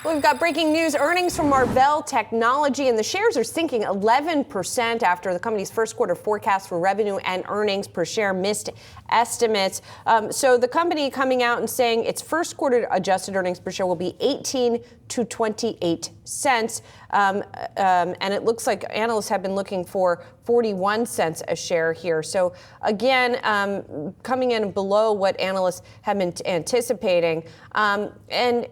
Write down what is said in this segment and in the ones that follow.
Well, we've got breaking news. Earnings from Marvell Technology, and the shares are sinking 11% after the company's first quarter forecast for revenue and earnings per share missed estimates. So the company coming out and saying its first quarter adjusted earnings per share will be 18 to 28 cents. And it looks like analysts have been looking for 41 cents a share here. So again, coming in below what analysts have been anticipating. And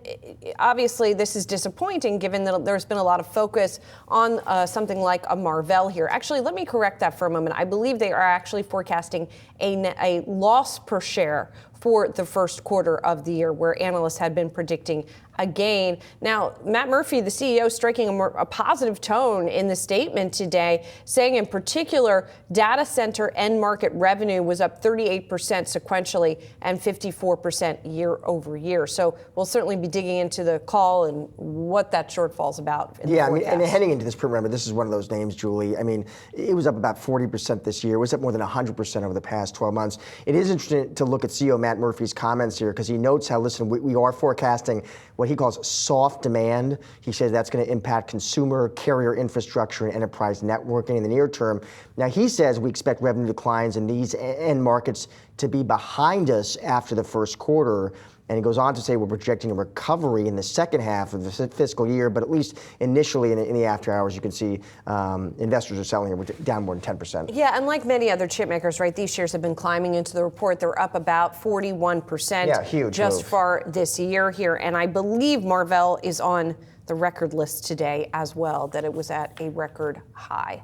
obviously this is disappointing given that there's been a lot of focus on something like a Marvell here. Actually, let me correct that for a moment. I believe they are actually forecasting a loss per share for the first quarter of the year, where analysts had been predicting a gain. Now, Matt Murphy, the CEO, striking a positive tone in the statement today, saying in particular, data center end market revenue was up 38% sequentially and 54% year over year. So we'll certainly be digging into the call and what that shortfall's about. Yeah, I mean, and heading into this, remember, this is one of those names, Julie. I mean, it was up about 40% this year. It was up more than 100% over the past 12 months. It is interesting to look at CEO Matt Murphy's comments here, because he notes how, listen, we are forecasting what he calls soft demand. He says that's going to impact consumer, carrier infrastructure, and enterprise networking in the near term. Now, he says we expect revenue declines in these end markets to be behind us after the first quarter. And he goes on to say we're projecting a recovery in the second half of the fiscal year, but at least initially in the after hours, you can see investors are selling it down more than 10%. Yeah, and like many other chip makers, right, these shares have been climbing into the report. They're up about 41% yeah, huge just move. for this year here. And I believe Marvell is on the record list today as well, that it was at a record high.